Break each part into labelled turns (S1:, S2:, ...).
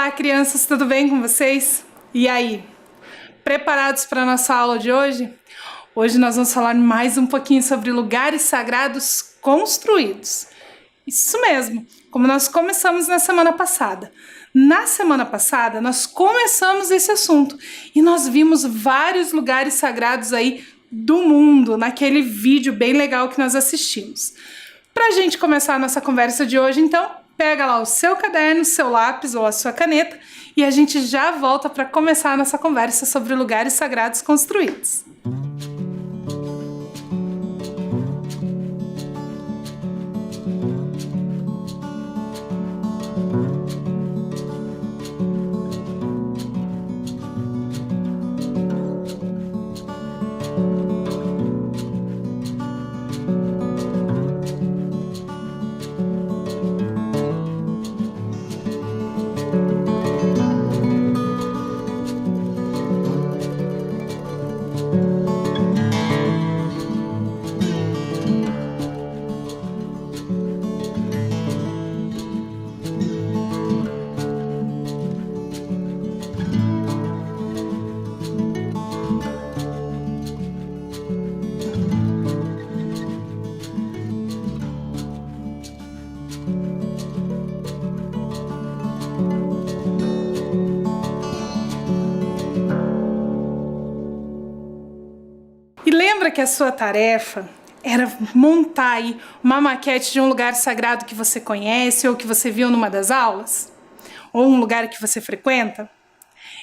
S1: Olá, crianças, tudo bem com vocês? E aí, preparados para a nossa aula de hoje? Hoje nós vamos falar mais um pouquinho sobre lugares sagrados construídos. Isso mesmo, como nós começamos na semana passada. Na semana passada, nós começamos esse assunto e nós vimos vários lugares sagrados aí do mundo, naquele vídeo bem legal que nós assistimos. Para a gente começar a nossa conversa de hoje, então, pega lá o seu caderno, seu lápis ou a sua caneta e a gente já volta para começar a nossa conversa sobre lugares sagrados construídos. E lembra que a sua tarefa era montar aí uma maquete de um lugar sagrado que você conhece ou que você viu numa das aulas? Ou um lugar que você frequenta?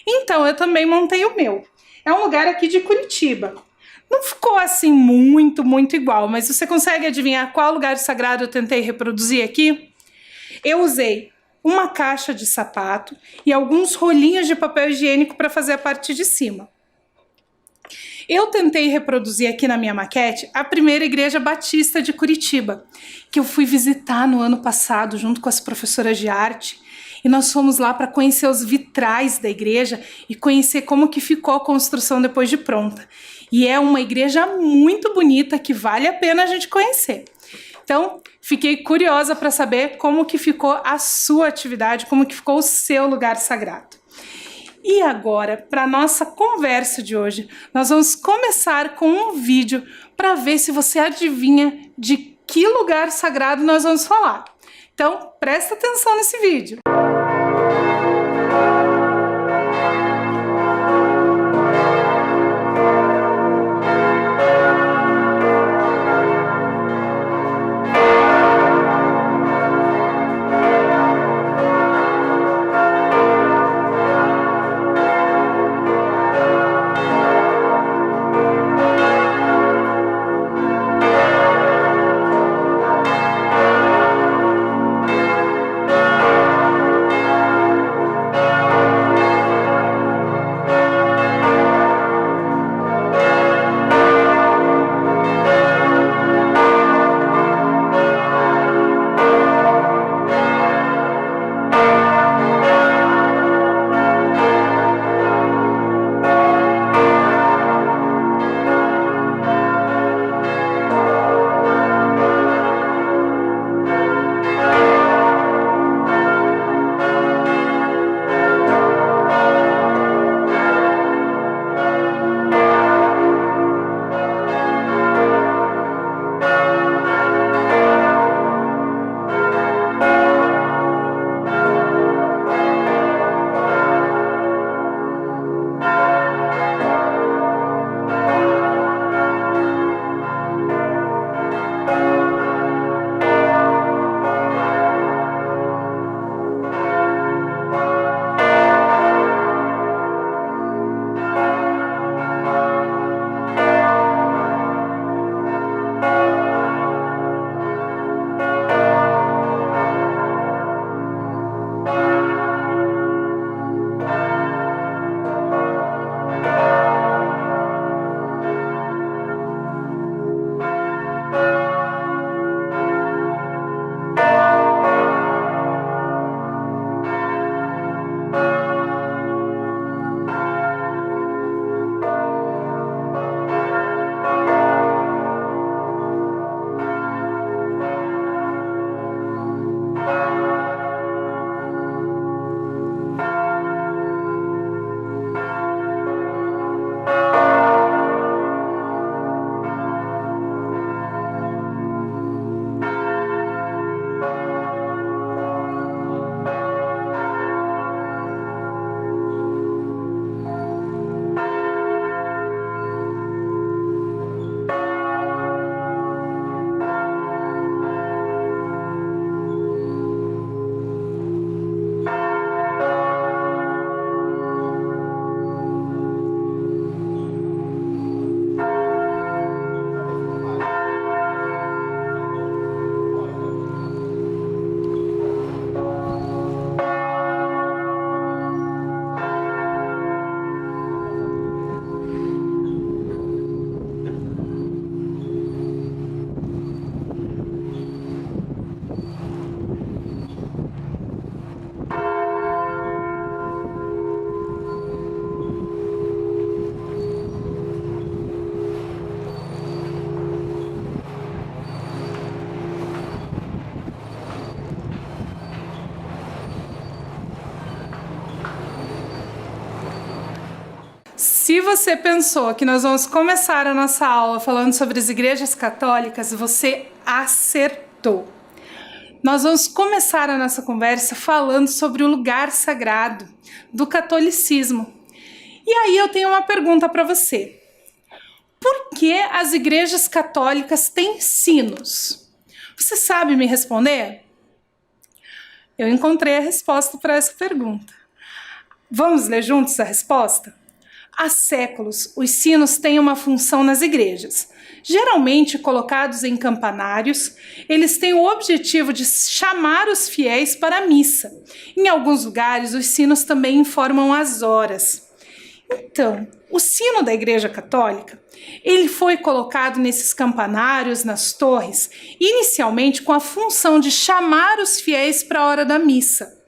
S1: Então, eu também montei o meu. É um lugar aqui de Curitiba. Não ficou assim muito igual, mas você consegue adivinhar qual lugar sagrado eu tentei reproduzir aqui? Eu usei uma caixa de sapato e alguns rolinhos de papel higiênico para fazer a parte de cima. Eu tentei reproduzir aqui na minha maquete a primeira igreja batista de Curitiba, que eu fui visitar no ano passado junto com as professoras de arte, e nós fomos lá para conhecer os vitrais da igreja e conhecer como que ficou a construção depois de pronta. E é uma igreja muito bonita que vale a pena a gente conhecer. Então, fiquei curiosa para saber como que ficou a sua atividade, como que ficou o seu lugar sagrado. E agora, para nossa conversa de hoje, nós vamos começar com um vídeo para ver se você adivinha de que lugar sagrado nós vamos falar. Então, presta atenção nesse vídeo. Se você pensou que nós vamos começar a nossa aula falando sobre as igrejas católicas, você acertou. Nós vamos começar a nossa conversa falando sobre o lugar sagrado do catolicismo. E aí eu tenho uma pergunta para você. Por que as igrejas católicas têm sinos? Você sabe me responder? Eu encontrei a resposta para essa pergunta. Vamos ler juntos a resposta? Há séculos, os sinos têm uma função nas igrejas. Geralmente colocados em campanários, eles têm o objetivo de chamar os fiéis para a missa. Em alguns lugares, os sinos também informam as horas. Então, o sino da Igreja Católica, ele foi colocado nesses campanários, nas torres, inicialmente com a função de chamar os fiéis para a hora da missa.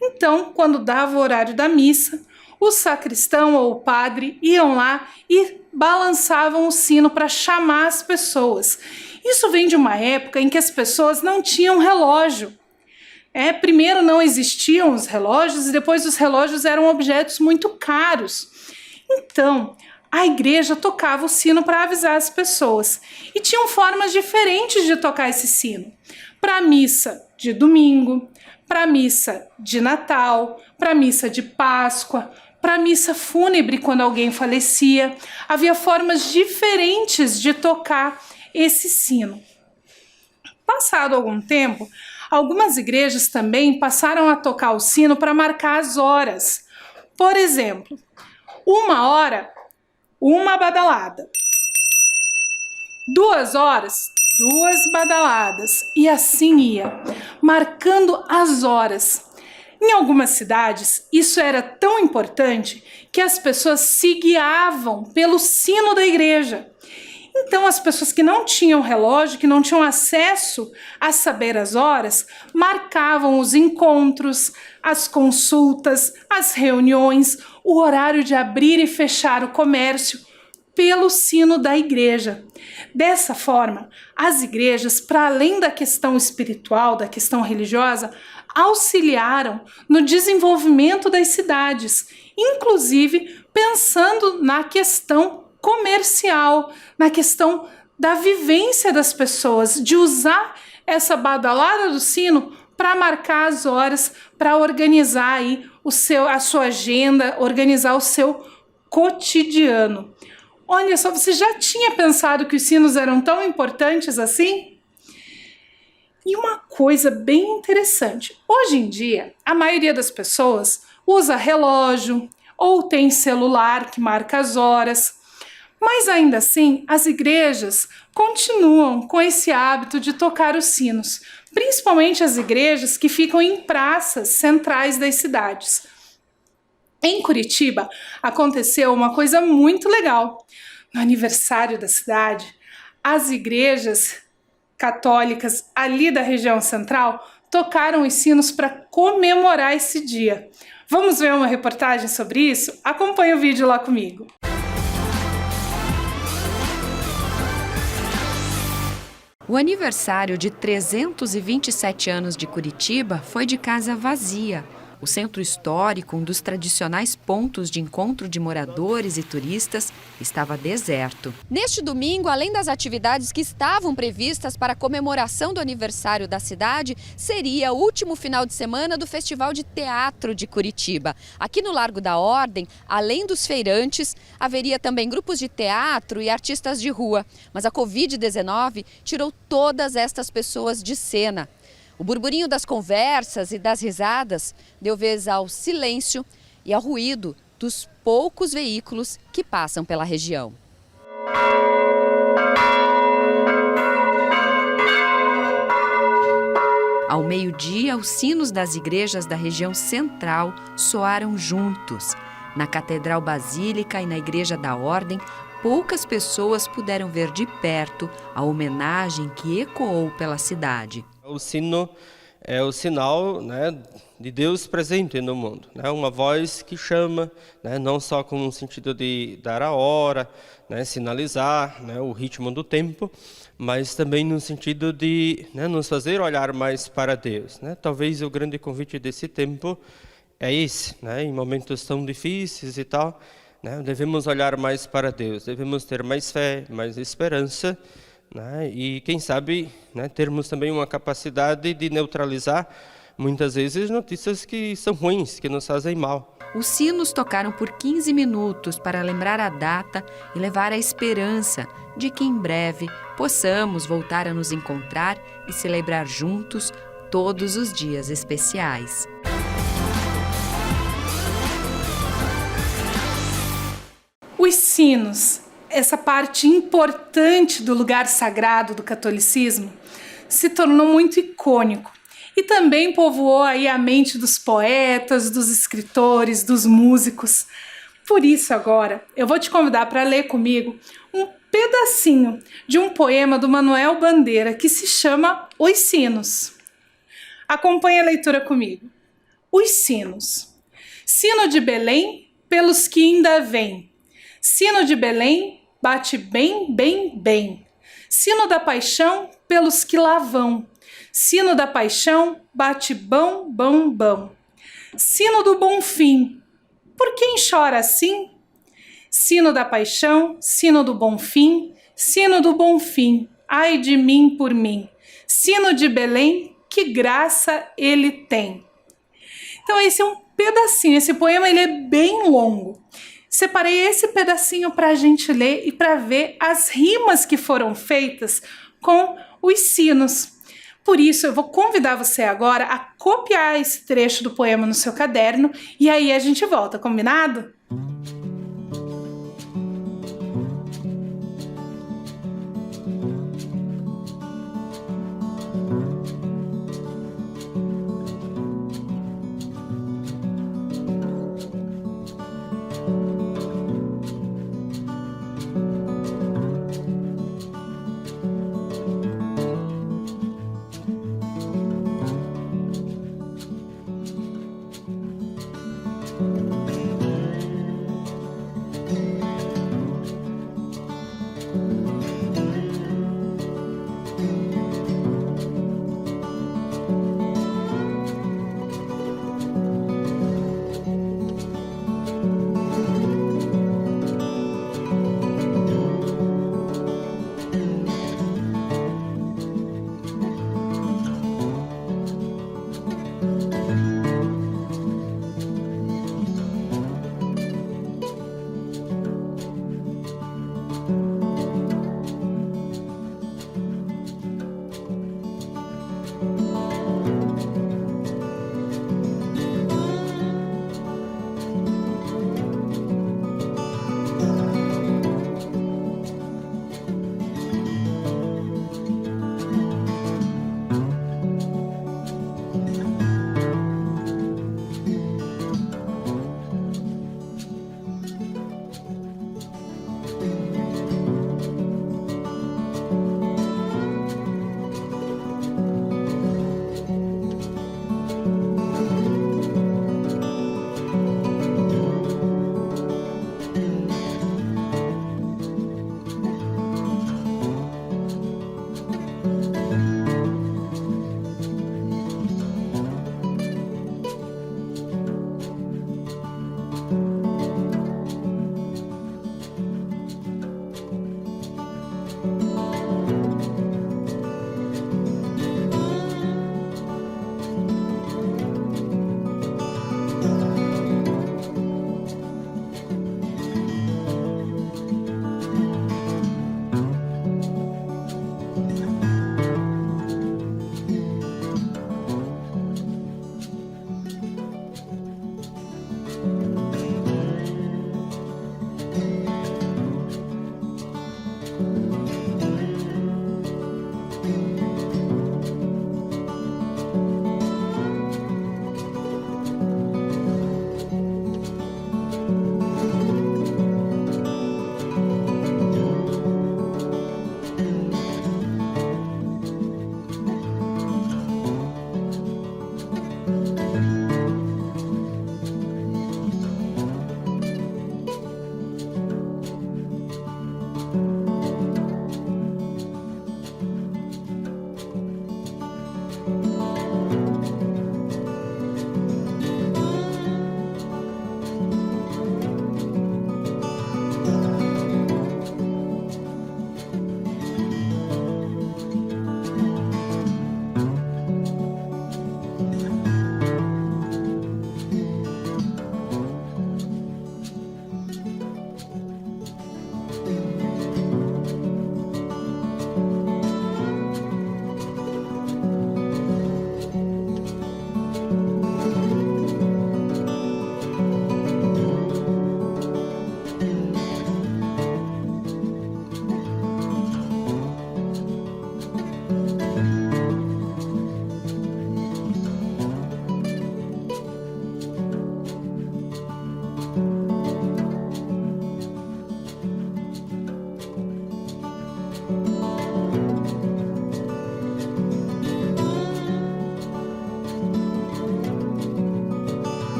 S1: Então, quando dava o horário da missa, o sacristão ou o padre iam lá e balançavam o sino para chamar as pessoas. Isso vem de uma época em que as pessoas não tinham relógio. Primeiro não existiam os relógios e depois os relógios eram objetos muito caros. Então, a igreja tocava o sino para avisar as pessoas. E tinham formas diferentes de tocar esse sino. Para a missa de domingo, para a missa de Natal, para a missa de Páscoa, para a missa fúnebre quando alguém falecia. Havia formas diferentes de tocar esse sino. Passado algum tempo, algumas igrejas também passaram a tocar o sino para marcar as horas. Por exemplo, 1h, uma badalada. 2h, 2 badaladas. E assim ia, marcando as horas. Em algumas cidades, isso era tão importante que as pessoas se guiavam pelo sino da igreja. Então, as pessoas que não tinham relógio, que não tinham acesso a saber as horas, marcavam os encontros, as consultas, as reuniões, o horário de abrir e fechar o comércio pelo sino da igreja. Dessa forma, as igrejas, para além da questão espiritual, da questão religiosa, auxiliaram no desenvolvimento das cidades, inclusive pensando na questão comercial, na questão da vivência das pessoas, de usar essa badalada do sino para marcar as horas, para organizar aí a sua agenda, organizar o seu cotidiano. Olha só, você já tinha pensado que os sinos eram tão importantes assim? E uma coisa bem interessante, hoje em dia, a maioria das pessoas usa relógio ou tem celular que marca as horas, mas ainda assim, as igrejas continuam com esse hábito de tocar os sinos, principalmente as igrejas que ficam em praças centrais das cidades. Em Curitiba, aconteceu uma coisa muito legal. No aniversário da cidade, as igrejas católicas ali da região central tocaram os sinos para comemorar esse dia. Vamos ver uma reportagem sobre isso? Acompanhe o vídeo lá comigo.
S2: O aniversário de 327 anos de Curitiba foi de casa vazia. O centro histórico, um dos tradicionais pontos de encontro de moradores e turistas, estava deserto.
S3: Neste domingo, além das atividades que estavam previstas para a comemoração do aniversário da cidade, seria o último final de semana do Festival de Teatro de Curitiba. Aqui no Largo da Ordem, além dos feirantes, haveria também grupos de teatro e artistas de rua. Mas a Covid-19 tirou todas estas pessoas de cena. O burburinho das conversas e das risadas deu vez ao silêncio e ao ruído dos poucos veículos que passam pela região.
S2: Ao meio-dia, os sinos das igrejas da região central soaram juntos. Na Catedral Basílica e na Igreja da Ordem, poucas pessoas puderam ver de perto a homenagem que ecoou pela cidade.
S4: O sino é o sinal, de Deus presente no mundo, uma voz que chama, não só com o sentido de dar a hora, sinalizar o ritmo do tempo, mas também no sentido de nos fazer olhar mais para Deus. Talvez o grande convite desse tempo é esse, em momentos tão difíceis e tal, né, devemos olhar mais para Deus, devemos ter mais fé, mais esperança, né, e quem sabe, né, termos também uma capacidade de neutralizar muitas vezes notícias que são ruins, que nos fazem mal.
S2: Os sinos tocaram por 15 minutos para lembrar a data e levar a esperança de que em breve possamos voltar a nos encontrar e celebrar juntos todos os dias especiais.
S1: Os sinos, essa parte importante do lugar sagrado do catolicismo, se tornou muito icônico e também povoou aí a mente dos poetas, dos escritores, dos músicos. Por isso agora eu vou te convidar para ler comigo um pedacinho de um poema do Manuel Bandeira que se chama Os Sinos. Acompanhe a leitura comigo. Os sinos. Sino de Belém, pelos que ainda vêm. Sino de Belém, bate bem, bem, bem. Sino da paixão, pelos que lá vão. Sino da paixão, bate bão, bão, bão. Sino do bom fim, por quem chora assim? Sino da paixão, sino do bom fim, sino do bom fim, ai de mim por mim. Sino de Belém, que graça ele tem. Então esse é um pedacinho, esse poema ele é bem longo. Separei esse pedacinho para a gente ler e para ver as rimas que foram feitas com os sinos. Por isso, eu vou convidar você agora a copiar esse trecho do poema no seu caderno e aí a gente volta, combinado?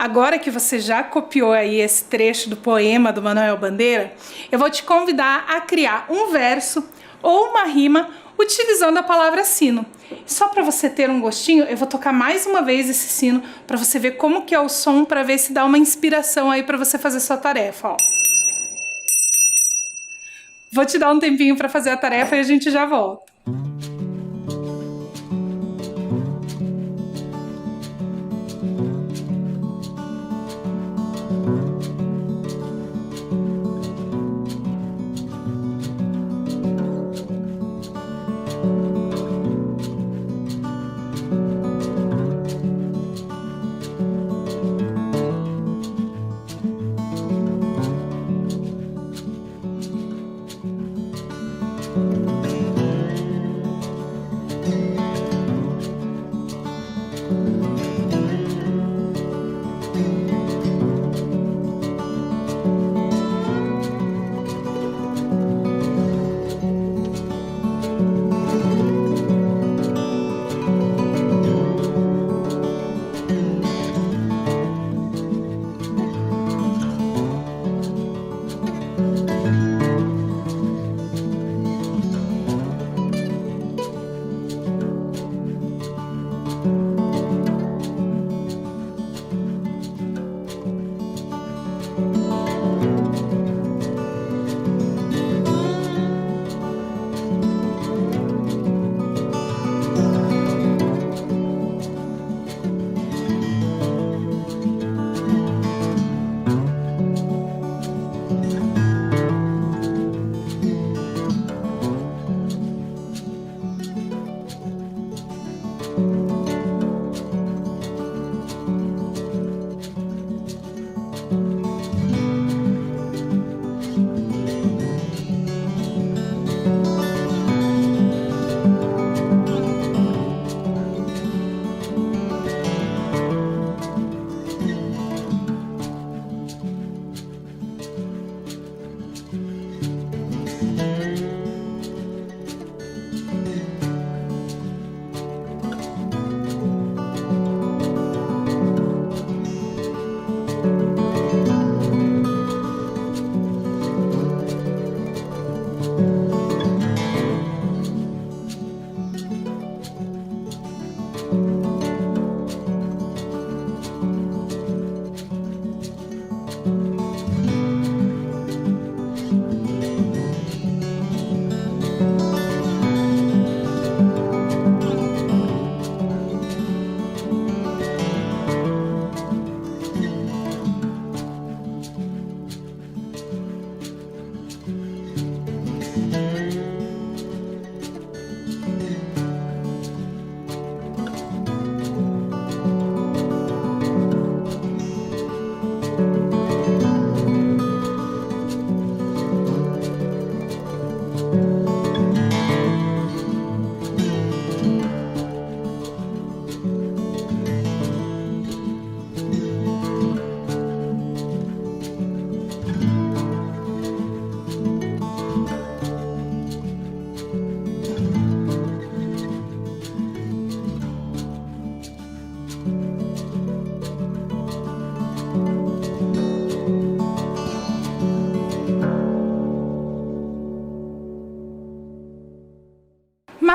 S1: Agora que você já copiou aí esse trecho do poema do Manuel Bandeira, eu vou te convidar a criar um verso ou uma rima utilizando a palavra sino. Só para você ter um gostinho, eu vou tocar mais uma vez esse sino para você ver como que é o som, para ver se dá uma inspiração aí para você fazer sua tarefa, ó. Vou te dar um tempinho para fazer a tarefa e a gente já volta.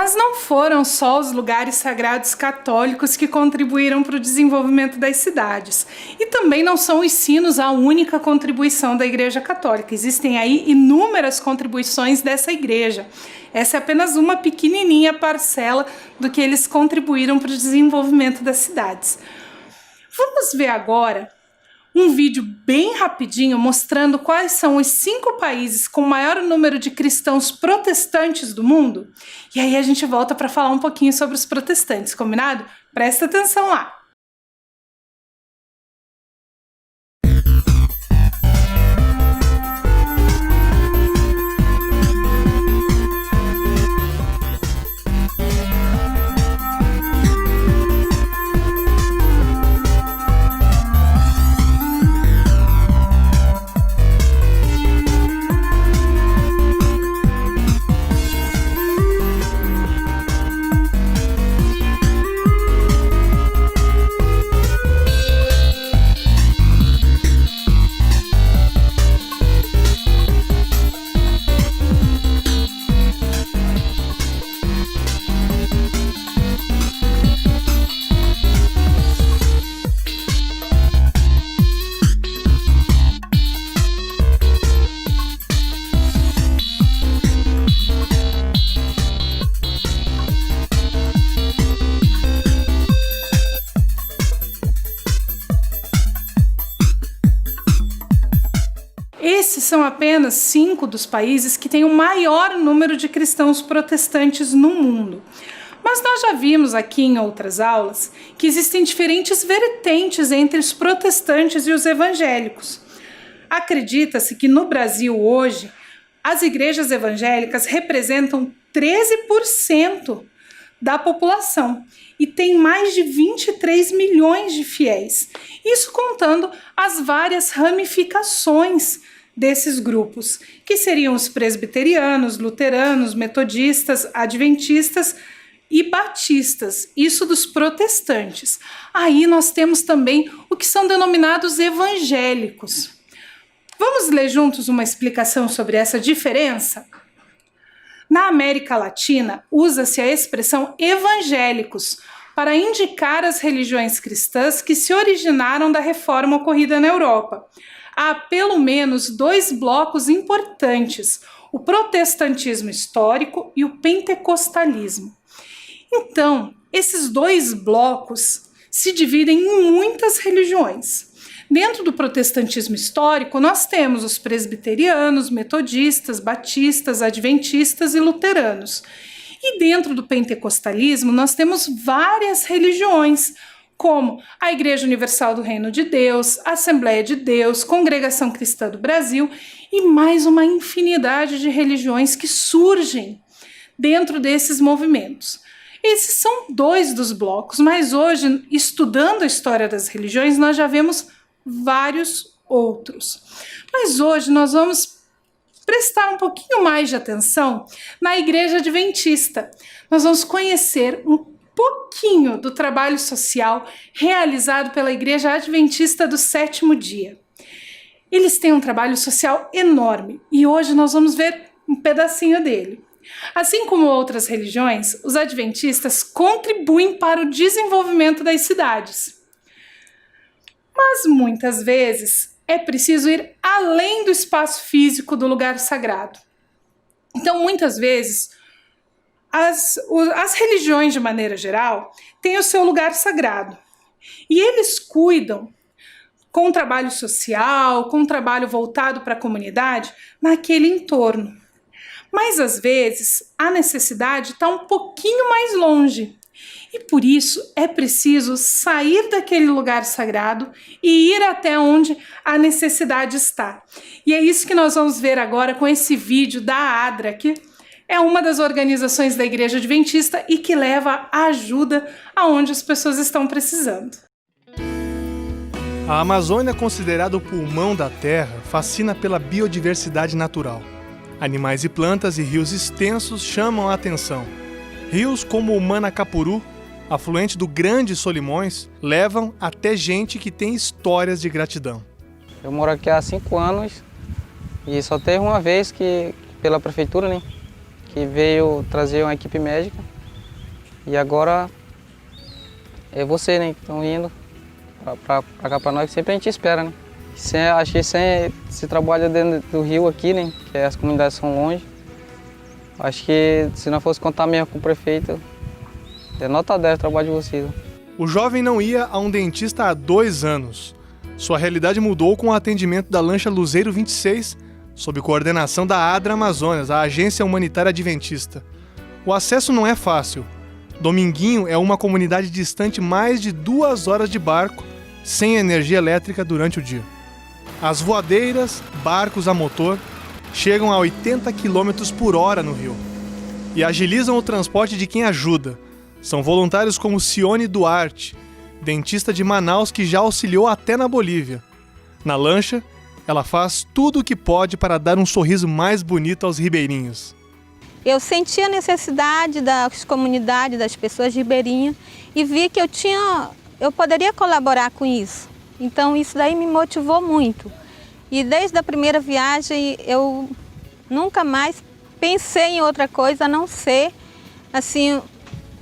S1: Mas não foram só os lugares sagrados católicos que contribuíram para o desenvolvimento das cidades. E também não são os sinos a única contribuição da Igreja Católica. Existem aí inúmeras contribuições dessa igreja. Essa é apenas uma pequenininha parcela do que eles contribuíram para o desenvolvimento das cidades. Vamos ver agora um vídeo bem rapidinho mostrando quais são os 5 países com o maior número de cristãos protestantes do mundo. E aí a gente volta para falar um pouquinho sobre os protestantes, combinado? Presta atenção lá! Esses são apenas 5 dos países que têm o maior número de cristãos protestantes no mundo. Mas nós já vimos aqui em outras aulas que existem diferentes vertentes entre os protestantes e os evangélicos. Acredita-se que no Brasil hoje, as igrejas evangélicas representam 13% da população e tem mais de 23 milhões de fiéis. Isso contando as várias ramificações desses grupos, que seriam os presbiterianos, luteranos, metodistas, adventistas e batistas, isso dos protestantes. Aí nós temos também o que são denominados evangélicos. Vamos ler juntos uma explicação sobre essa diferença? Na América Latina, usa-se a expressão evangélicos para indicar as religiões cristãs que se originaram da reforma ocorrida na Europa. Há pelo menos 2 blocos importantes, o protestantismo histórico e o pentecostalismo. Então, esses 2 blocos se dividem em muitas religiões. Dentro do protestantismo histórico, nós temos os presbiterianos, metodistas, batistas, adventistas e luteranos. E dentro do pentecostalismo, nós temos várias religiões, como a Igreja Universal do Reino de Deus, Assembleia de Deus, Congregação Cristã do Brasil e mais uma infinidade de religiões que surgem dentro desses movimentos. Esses são 2 dos blocos, mas hoje, estudando a história das religiões, nós já vemos vários outros. Mas hoje nós vamos prestar um pouquinho mais de atenção na Igreja Adventista. Nós vamos conhecer um pouquinho do trabalho social realizado pela Igreja Adventista do Sétimo Dia. Eles têm um trabalho social enorme e hoje nós vamos ver um pedacinho dele. Assim como outras religiões, os adventistas contribuem para o desenvolvimento das cidades. Mas muitas vezes é preciso ir além do espaço físico do lugar sagrado. Então, muitas vezes, as religiões, de maneira geral, têm o seu lugar sagrado. E eles cuidam com um trabalho social, com um trabalho voltado para a comunidade, naquele entorno. Mas, às vezes, a necessidade está um pouquinho mais longe. E, por isso, é preciso sair daquele lugar sagrado e ir até onde a necessidade está. E é isso que nós vamos ver agora com esse vídeo da ADRA, que é uma das organizações da Igreja Adventista e que leva ajuda aonde as pessoas estão precisando.
S5: A Amazônia, considerada o pulmão da Terra, fascina pela biodiversidade natural. Animais e plantas e rios extensos chamam a atenção. Rios como o Manacapuru, afluente do Grande Solimões, levam até gente que tem histórias de gratidão.
S6: Eu moro aqui há 5 anos e só teve uma vez que, pela prefeitura, que veio trazer uma equipe médica E agora é você, né, que estão indo para cá para nós, que sempre a gente espera, né? Acho que sem esse trabalho dentro do rio aqui, né, que as comunidades são longe, acho que se não fosse contar mesmo com o prefeito, é nota 10 o trabalho de vocês.
S5: O jovem não ia a um dentista há 2 anos. Sua realidade mudou com o atendimento da lancha Luzeiro 26, sob coordenação da ADRA Amazonas, a Agência Humanitária Adventista. O acesso não é fácil. Dominguinho é uma comunidade distante mais de 2 horas de barco, sem energia elétrica durante o dia. As voadeiras, barcos a motor, chegam a 80 km por hora no rio e agilizam o transporte de quem ajuda. São voluntários como Cione Duarte, dentista de Manaus que já auxiliou até na Bolívia. Na lancha, ela faz tudo o que pode para dar um sorriso mais bonito aos ribeirinhos.
S7: Eu senti a necessidade das comunidades, das pessoas ribeirinhas e vi que eu poderia colaborar com isso. Então isso daí me motivou muito. E desde a primeira viagem eu nunca mais pensei em outra coisa a não ser assim,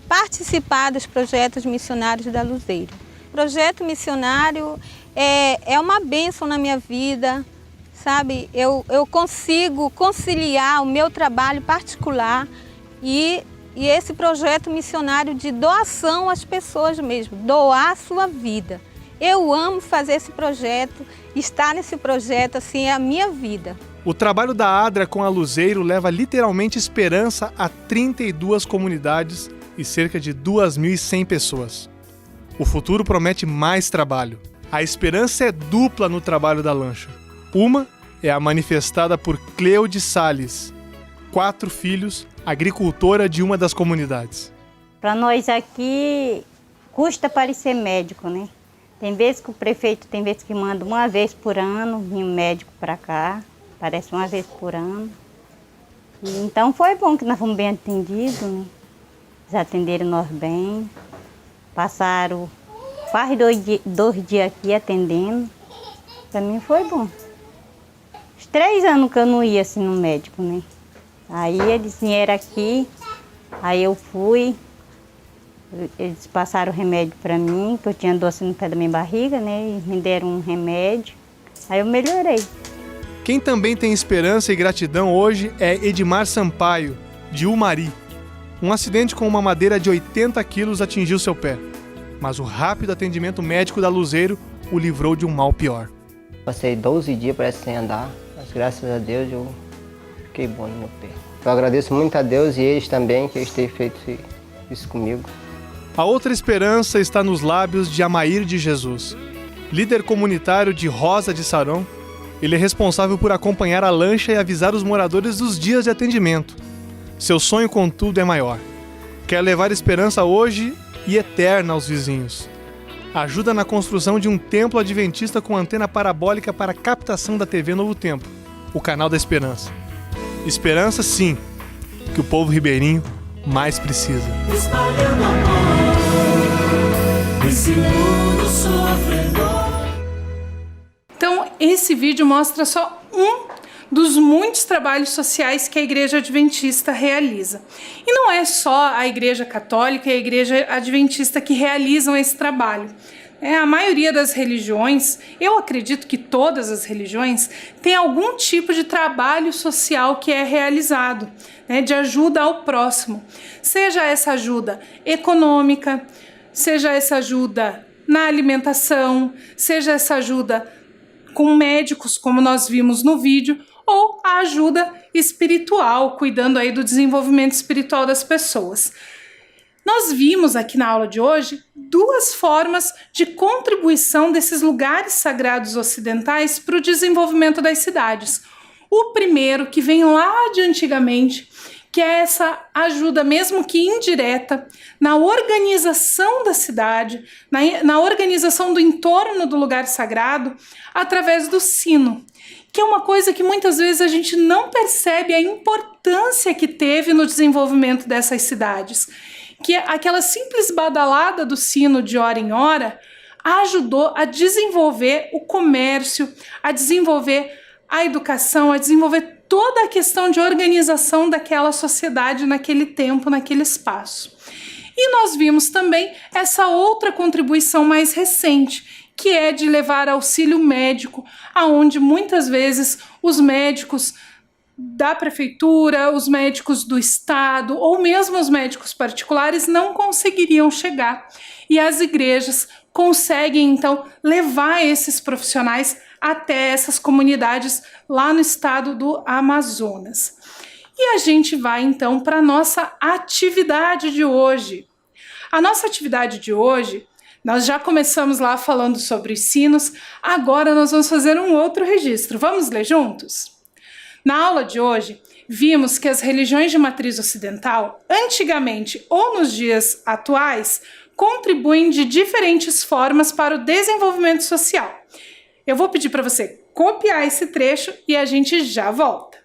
S7: participar dos projetos missionários da Luzeiro. O projeto missionário é uma bênção na minha vida, sabe? Eu consigo conciliar o meu trabalho particular e esse projeto missionário de doação às pessoas mesmo, doar a sua vida. Eu amo fazer esse projeto, estar nesse projeto, assim, é a minha vida.
S5: O trabalho da ADRA com a Luzeiro leva literalmente esperança a 32 comunidades e cerca de 2.100 pessoas. O futuro promete mais trabalho. A esperança é dupla no trabalho da lancha. Uma é a manifestada por Cleude Salles, 4 filhos, agricultora de uma das comunidades.
S8: Para nós aqui, custa parecer médico, né? Tem vezes que o prefeito que manda uma vez por ano vir um médico para cá, parece uma vez por ano. E, então foi bom que nós fomos bem atendidos, né? Eles atenderam nós bem, passaram quase 2 dias aqui atendendo. Para mim foi bom. Os 3 anos que eu não ia assim no médico, né? Aí eles vieram aqui, aí eu fui. Eles passaram o remédio para mim, que eu tinha doce no pé da minha barriga, né? E me deram um remédio. Aí eu melhorei.
S5: Quem também tem esperança e gratidão hoje é Edmar Sampaio, de Umari. Um acidente com uma madeira de 80 quilos atingiu seu pé, mas o rápido atendimento médico da Luzeiro o livrou de um mal pior.
S9: Passei 12 dias parece sem andar, mas graças a Deus eu fiquei bom no meu pé. Eu agradeço muito a Deus e eles também, que eles têm feito isso comigo.
S5: A outra esperança está nos lábios de Amair de Jesus, líder comunitário de Rosa de Sarão. Ele é responsável por acompanhar a lancha e avisar os moradores dos dias de atendimento. Seu sonho, contudo, é maior. Quer levar esperança hoje e eterna aos vizinhos. Ajuda na construção de um templo adventista com antena parabólica para captação da TV Novo Tempo, o canal da Esperança. Esperança, sim, que o povo ribeirinho mais precisa.
S10: Espalhando amor, esse mundo sofredor.
S1: Então, esse vídeo mostra só um dos muitos trabalhos sociais que a Igreja Adventista realiza. E não é só a Igreja Católica e a Igreja Adventista que realizam esse trabalho. A maioria das religiões, eu acredito que todas as religiões, tem algum tipo de trabalho social que é realizado, de ajuda ao próximo. Seja essa ajuda econômica, seja essa ajuda na alimentação, seja essa ajuda com médicos, como nós vimos no vídeo, ou a ajuda espiritual, cuidando aí do desenvolvimento espiritual das pessoas. Nós vimos aqui na aula de hoje 2 formas de contribuição desses lugares sagrados ocidentais para o desenvolvimento das cidades. O primeiro, que vem lá de antigamente, que é essa ajuda, mesmo que indireta, na organização da cidade, na organização do entorno do lugar sagrado, através do sino, que é uma coisa que muitas vezes a gente não percebe a importância que teve no desenvolvimento dessas cidades. Que aquela simples badalada do sino de hora em hora ajudou a desenvolver o comércio, a desenvolver a educação, a desenvolver toda a questão de organização daquela sociedade naquele tempo, naquele espaço. E nós vimos também essa outra contribuição mais recente, que é de levar auxílio médico, aonde muitas vezes os médicos da prefeitura, os médicos do estado ou mesmo os médicos particulares não conseguiriam chegar. E as igrejas conseguem então levar esses profissionais até essas comunidades lá no estado do Amazonas. E a gente vai então para a nossa atividade de hoje. A nossa atividade de hoje, nós já começamos lá falando sobre os sinos, agora nós vamos fazer um outro registro. Vamos ler juntos? Na aula de hoje, vimos que as religiões de matriz ocidental, antigamente ou nos dias atuais, contribuem de diferentes formas para o desenvolvimento social. Eu vou pedir para você copiar esse trecho e a gente já volta.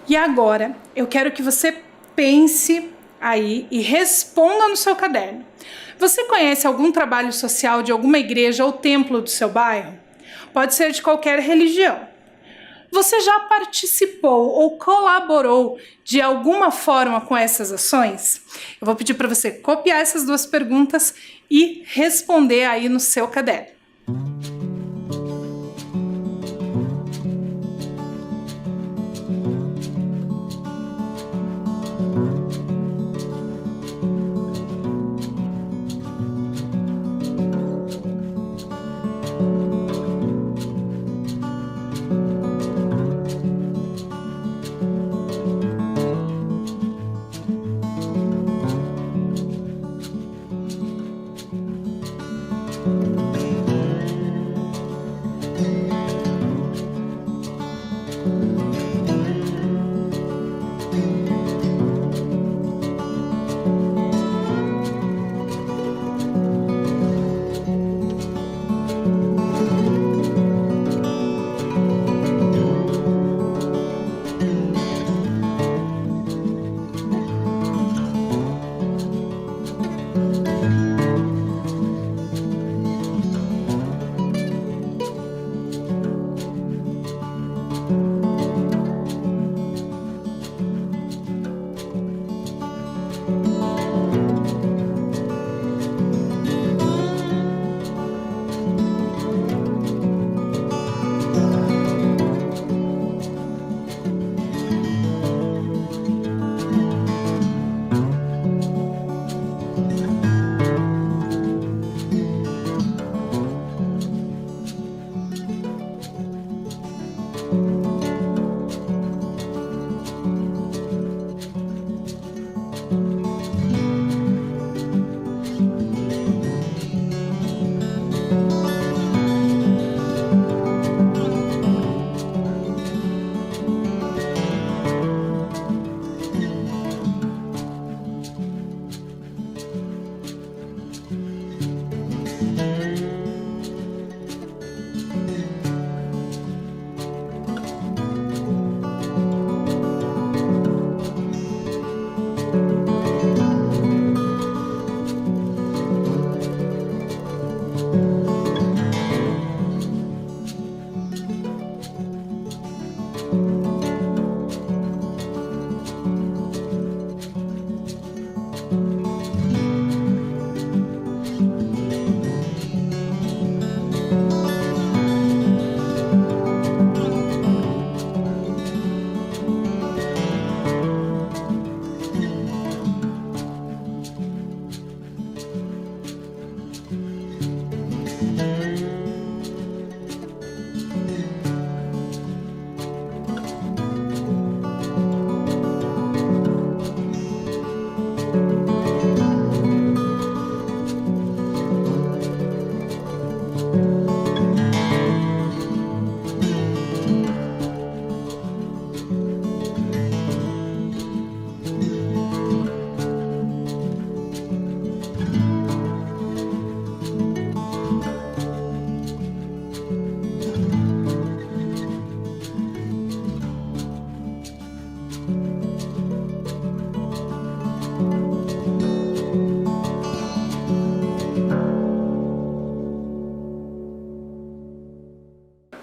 S1: E agora, eu quero que você pense aí e responda no seu caderno. Você conhece algum trabalho social de alguma igreja ou templo do seu bairro? Pode ser de qualquer religião. Você já participou ou colaborou de alguma forma com essas ações? Eu vou pedir para você copiar essas duas perguntas e responder aí no seu caderno.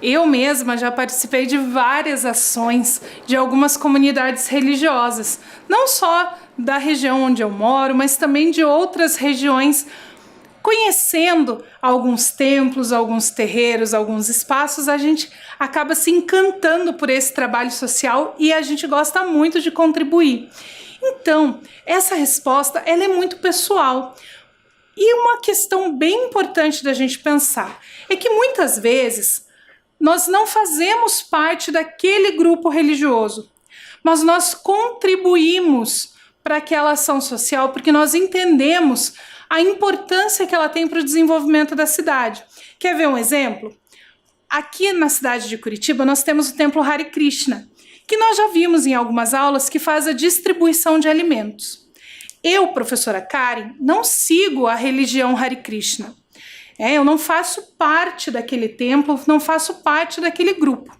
S1: Eu mesma já participei de várias ações de algumas comunidades religiosas, não só da região onde eu moro, mas também de outras regiões. Conhecendo alguns templos, alguns terreiros, alguns espaços, a gente acaba se encantando por esse trabalho social e a gente gosta muito de contribuir. Então, essa resposta ela é muito pessoal. E uma questão bem importante da gente pensar é que muitas vezes nós não fazemos parte daquele grupo religioso, mas nós contribuímos para aquela ação social porque nós entendemos a importância que ela tem para o desenvolvimento da cidade. Quer ver um exemplo? Aqui na cidade de Curitiba nós temos o Templo Hare Krishna, que nós já vimos em algumas aulas que faz a distribuição de alimentos. Eu, professora Karen, não sigo a religião Hare Krishna. Eu não faço parte daquele templo, não faço parte daquele grupo.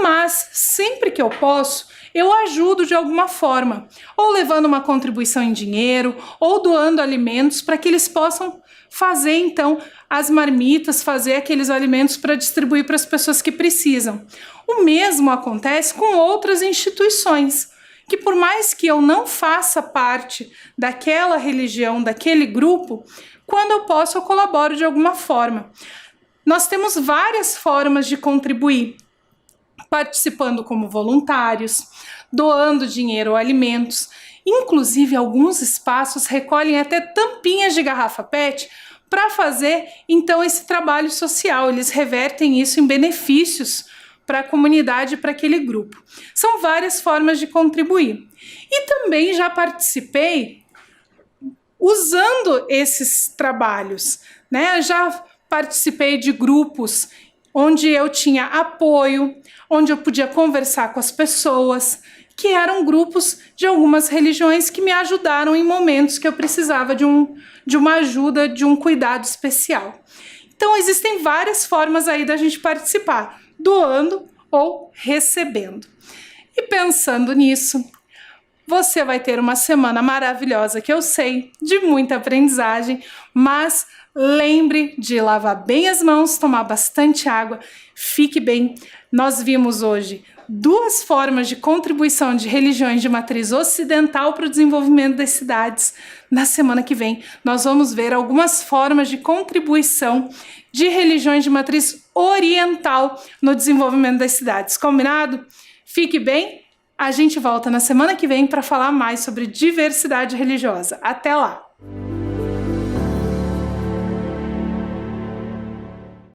S1: Mas sempre que eu posso, eu ajudo de alguma forma, ou levando uma contribuição em dinheiro, ou doando alimentos para que eles possam fazer então as marmitas, fazer aqueles alimentos para distribuir para as pessoas que precisam. O mesmo acontece com outras instituições, que por mais que eu não faça parte daquela religião, daquele grupo, quando eu posso eu colaboro de alguma forma. Nós temos várias formas de contribuir, participando como voluntários, doando dinheiro ou alimentos. Inclusive, alguns espaços recolhem até tampinhas de garrafa PET para fazer, então, esse trabalho social. Eles revertem isso em benefícios para a comunidade, para aquele grupo. São várias formas de contribuir. E também já participei usando esses trabalhos, né? Já participei de grupos onde eu tinha apoio, onde eu podia conversar com as pessoas, que eram grupos de algumas religiões que me ajudaram em momentos que eu precisava de uma ajuda, de um cuidado especial. Então, existem várias formas aí da gente participar, doando ou recebendo. E pensando nisso, você vai ter uma semana maravilhosa, que eu sei, de muita aprendizagem, mas lembre de lavar bem as mãos, tomar bastante água, fique bem. Nós vimos hoje 2 formas de contribuição de religiões de matriz ocidental para o desenvolvimento das cidades. Na semana que vem, nós vamos ver algumas formas de contribuição de religiões de matriz oriental no desenvolvimento das cidades. Combinado? Fique bem. A gente volta na semana que vem para falar mais sobre diversidade religiosa. Até lá!